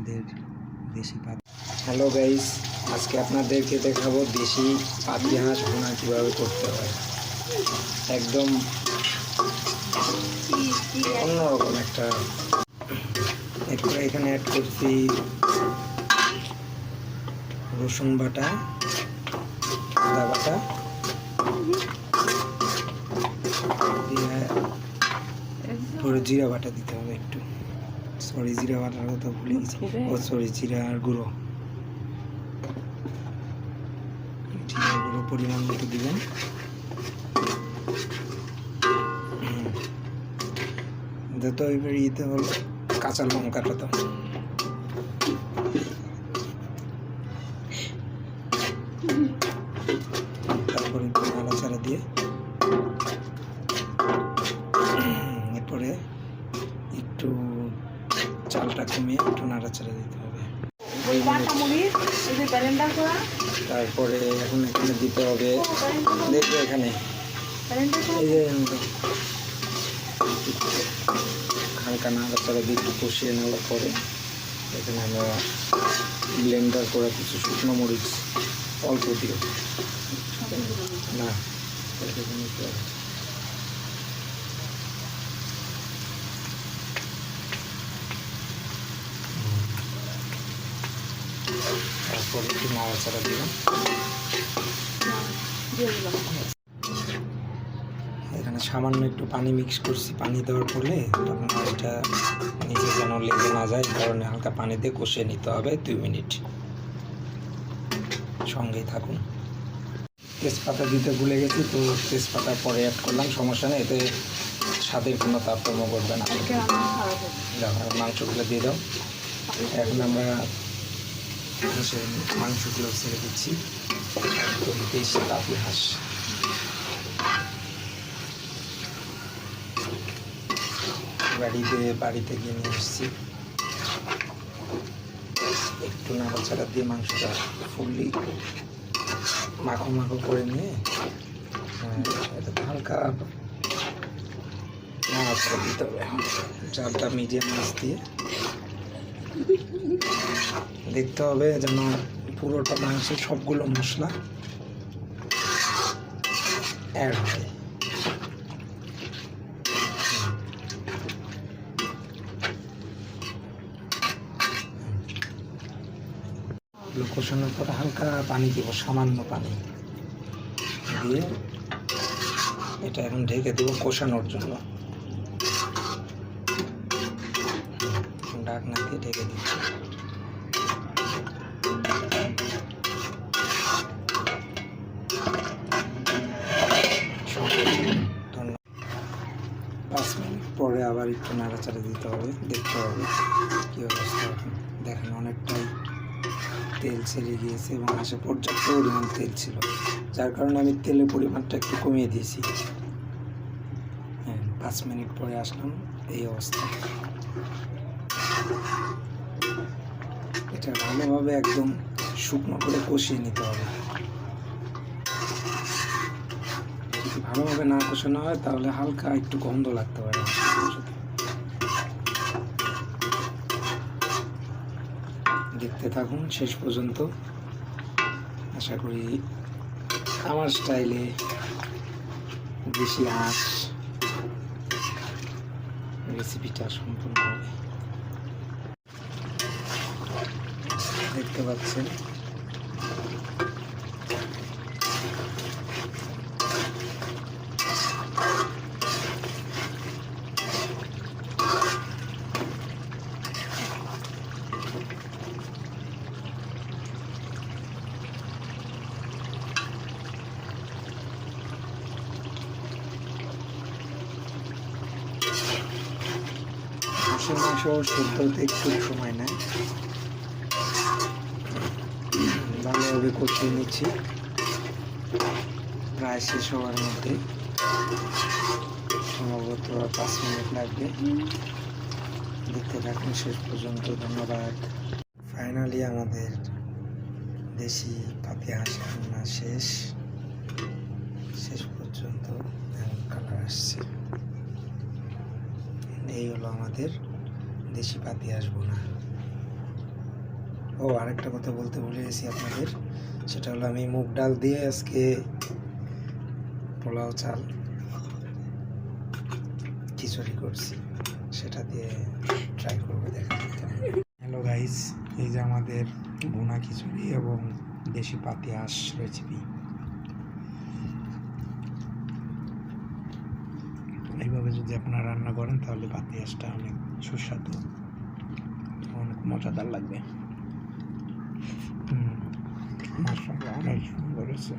আমাদের দেশি পাতি। হ্যালো গাইস, আজকে আপনাদেরকে দেখাবো দেশি পাতি হাঁস ভুনা কীভাবে করতে হয়। একদম অন্যরকম একটা। এরপরে এখানে অ্যাড করছি রসুন বাটা, আদা বাটা, পরে জিরা বাটা দিতে হবে একটু। সরি, জিরা বাটার কথা ভুলে গেছি। ও সরি, জিরা আর গুঁড়ো পরিমাণ মতো দিবেন। যত এবার ইতে হলো কাঁচা লঙ্কাটা তো তারপরে একটু নাড়াচাড়া দিয়ে এরপরে একটু চালটা কমিয়ে একটু নাড়াচাড়া দিতে হবে। তারপরে এখন এখানে দিতে হবে, দেখবে এখানে এই যে হালকা নাড়াচাড়া দিয়ে একটু কষিয়ে নেওয়ার পরে এখানে আমরা ব্লেন্ডার করা কিছু শুকনো মরিচ অল্প দিও না, তারপরে একটু নাড়াচাড়া দিলাম। এখানে সামান্য একটু পানি মিক্স করছি। পানি দেওয়ার পরে তখন এটা নিচে যেন লেগে না যায়, কারণে হালকা পানি দিয়ে কষিয়ে নিতে হবে 2 মিনিট। সঙ্গেই থাকুন। তেজপাতা দিতে ভুলে গেছি, তো তেজপাতা পরে অ্যাড করলাম, সমস্যা নেই, এতে স্বাদের কোনো তারতম্য করবে না। মাংসগুলো দিয়ে দাও। এখন আমরা হাঁসের মাংসগুলো ছেড়ে দিচ্ছি। দেশি পাতি হাঁস বাড়িতে গিয়ে নিয়ে এসেছি। একটু নাড়াচাড়া দিয়ে মাংসটা ফুললি মাখো মাখো করে নিয়ে এটা হালকা নাড়াচাড়া দিতে হবে। চালটা মিডিয়াম মাছ দিয়ে দেখতে হবে যেন পুরোটা মাংসের সবগুলো মশলা অ্যাড হয়। কষানোর পরে হালকা পানি দিব, সামান্য পানি দিয়ে এটা এখন ঢেকে দেবো কষানোর জন্য। ঢাকনা দিয়ে ঢেকে দিচ্ছি। ধন্যবাদ। 5 মিনিট পরে আবার একটু নাড়াচাড়া দিতে হবে, দেখতে হবে কী অবস্থা। দেখেন অনেকটাই তেল ছেড়ে গিয়েছে এবং হাঁসে পর্যাপ্ত পরিমাণ তেল ছিল, যার কারণে আমি তেলের পরিমাণটা একটু কমিয়ে দিয়েছি। হ্যাঁ, 5 মিনিট পরে আসলাম, এই অবস্থা। এটা ভালোভাবে একদম শুকনো করে কষিয়ে নিতে হবে। যদি ভালোভাবে না কষানো হয় তাহলে হালকা একটু গন্ধ লাগতে পারে। দেখতে থাকুন শেষ পর্যন্ত। আশা করি আমার স্টাইলে দেশি হাঁস রেসিপিটা সম্পূর্ণ হবে। দেখতে পাচ্ছেন হাঁসের মাংস সেদ্ধ হতে একটু সময় নেয়। ভালোভাবে কষিয়ে নিচ্ছি, প্রায় শেষ হওয়ার মধ্যে। সম্ভবত 5 মিনিট লাগবে। দেখতে থাকুন শেষ পর্যন্ত। ধন্যবাদ। ফাইনালি আমাদের দেশি পাতি হাঁস রান্না শেষ পর্যন্ত কালার আসছে। এই হলো আমাদের দেশি পাতি হাঁস ভুনা। ও আরেকটা কথা বলতে ভুলে গেছি আপনাদের, সেটা হলো আমি মুগ ডাল দিয়ে আজকে পোলাও চাল খিচুড়ি করছি, সেটা দিয়ে ট্রাই করবো, দেখা যেতে। হ্যালো গাইস, এই যে আমাদের ভুনা খিচুড়ি এবং দেশি পাতি হাঁস রেসিপি। এইভাবে যদি আপনারা রান্না করেন তাহলে পাতি হাঁসটা অনেক সুস্বাদু, অনেক মজাদার লাগবে। মাশাআল্লাহ, অনেক সুন্দর হয়েছে।